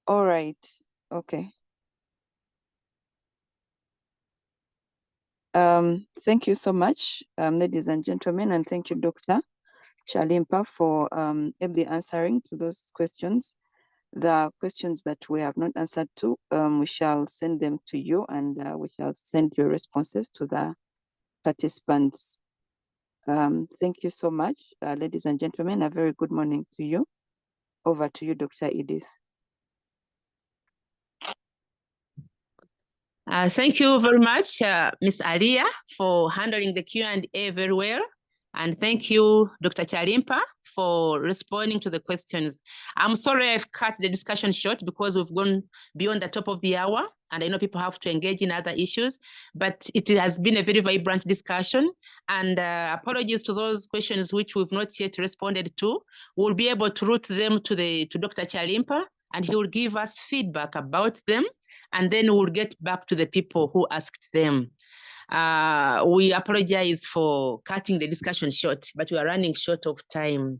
All right. Okay. Thank you so much, ladies and gentlemen, and thank you, Dr. Kyalimpa, for ably answering to those questions. The questions that we have not answered to, we shall send them to you, and we shall send your responses to the participants. Thank you so much, ladies and gentlemen. A very good morning to you. Over to you, Dr. Edith. Thank you very much, Ms. Alia, for handling the Q&A very well. And thank you, Dr. Kyalimpa, for responding to the questions. I'm sorry I've cut the discussion short because we've gone beyond the top of the hour, and I know people have to engage in other issues, but it has been a very vibrant discussion. And apologies to those questions which we've not yet responded to. We'll be able to route them to Dr. Kyalimpa, and he will give us feedback about them, and then we'll get back to the people who asked them. We apologize for cutting the discussion short, but we are running short of time.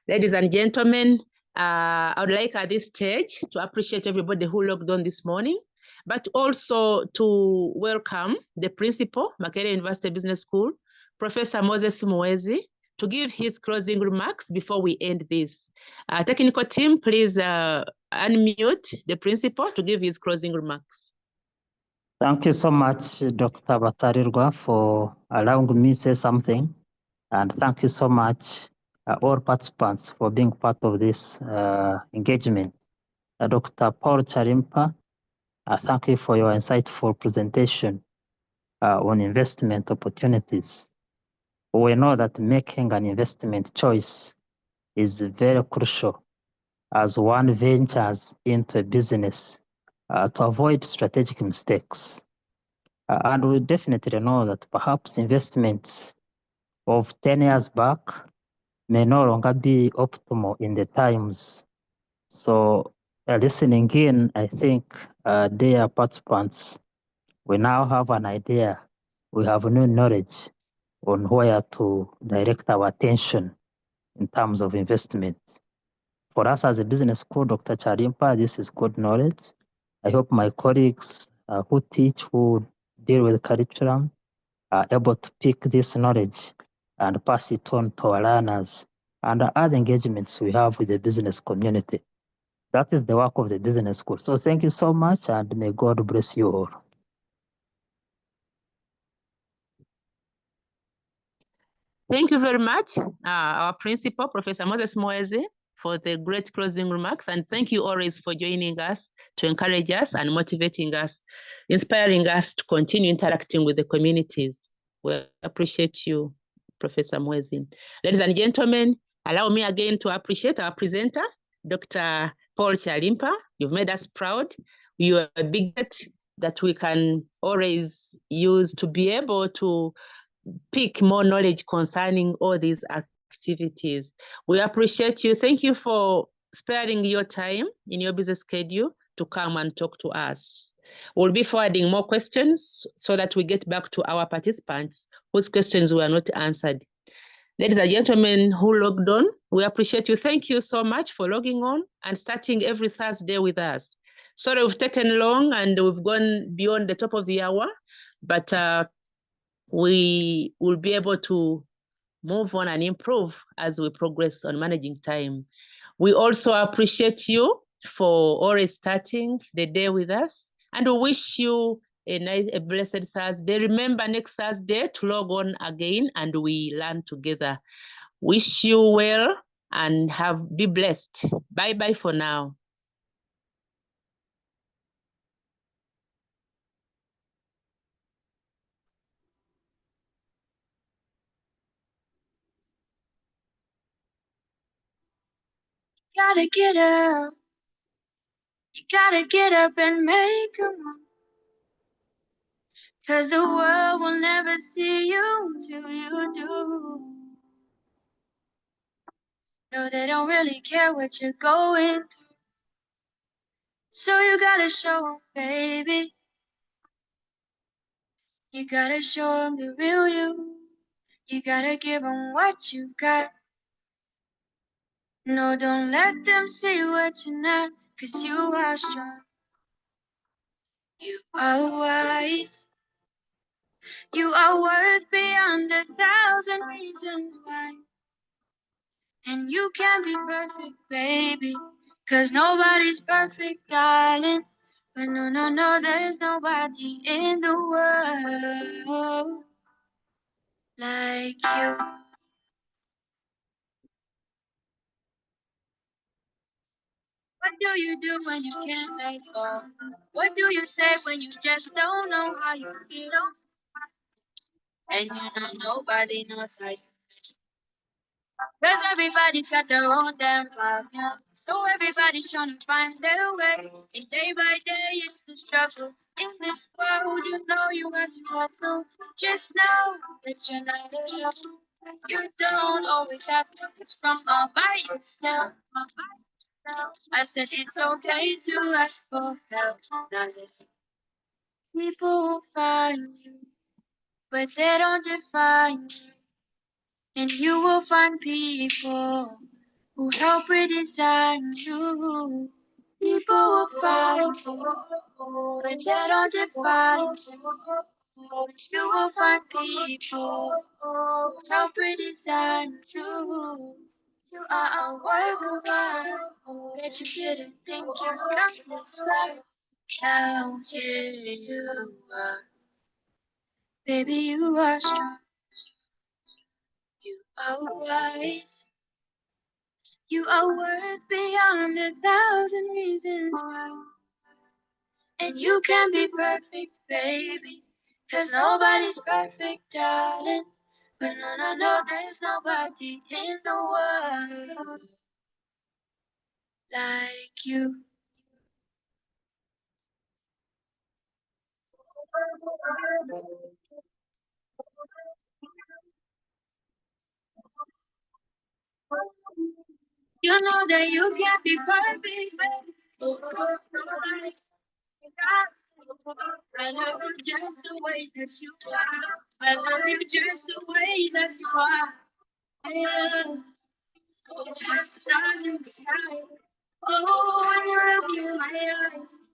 Ladies and gentlemen, I would like at this stage to appreciate everybody who logged on this morning, but also to welcome the principal, Makerere University Business School, Professor Moses Muwezi, to give his closing remarks before we end this. Technical team, please unmute the principal to give his closing remarks. Thank you so much, Dr. Batarirwa, for allowing me to say something. And thank you so much, all participants, for being part of this engagement. Dr. Paul Kyalimpa, thank you for your insightful presentation on investment opportunities. We know that making an investment choice is very crucial as one ventures into a business to avoid strategic mistakes. And we definitely know that perhaps investments of 10 years back may no longer be optimal in the times. So listening in, I think, dear participants, we now have an idea, we have new knowledge on where to direct our attention in terms of investment. For us as a business school, Dr. Kyalimpa, this is good knowledge. I hope my colleagues who teach, who deal with curriculum, are able to pick this knowledge and pass it on to our learners and other engagements we have with the business community. That is the work of the business school. So thank you so much, and may God bless you all. Thank you very much, our principal, Professor Moses Muwezi, for the great closing remarks. And thank you always for joining us to encourage us and motivating us, inspiring us to continue interacting with the communities. We appreciate you, Professor Muwezi. Ladies and gentlemen, allow me again to appreciate our presenter, Dr. Paul Kyalimpa. You've made us proud. You are a big get that we can always use to be able to pick more knowledge concerning all these activities. We appreciate you. Thank you for sparing your time in your busy schedule to come and talk to us. We'll be forwarding more questions so that we get back to our participants whose questions were not answered. Ladies and gentlemen who logged on, we appreciate you. Thank you so much for logging on and starting every Thursday with us. Sorry we've taken long and we've gone beyond the top of the hour, but we will be able to move on and improve as we progress on managing time. We also appreciate you for always starting the day with us, and we wish you a blessed Thursday. Remember next Thursday to log on again and we learn together. Wish you well and be blessed. Bye-bye for now. Gotta get up. You gotta get up and make a move. 'Cause the world will never see you till you do. No, they don't really care what you're going through. So you gotta show them, baby. You gotta show them the real you. You gotta give them what you got. No, don't let them see what you're not. 'Cause you are strong. You are wise. You are worth beyond 1,000 reasons why. And you can be perfect, baby. 'Cause nobody's perfect, darling. But no, there's nobody in the world like you. What do you do when you can't let go? What do you say when you just don't know how you feel? And you know nobody knows how you feel. Cause everybody's got their own damn problem. So everybody's trying to find their way. And day by day it's the struggle. In this world, you know you have to hustle. Just know that you're not alone. You don't always have to be strong all by yourself. I said it's okay to ask for help. Now listen. People will find you, but they don't define you. And you will find people who help redesign you. People will find you, but they don't define you. You will find people who help redesign you. You are a work of art. Bet you didn't think you'd come this far. Now here you are. Baby, you are strong. You are wise. You are worth beyond 1,000 reasons why. And you can be perfect, baby. Cause nobody's perfect, darling. But no, no, no, there's nobody in the world like you. You know that you can't be perfect, baby. Because nobody's I love you just the way that you are. I love you just the way that you are. Yeah. Just stars in the sky. Oh, when you look in my eyes.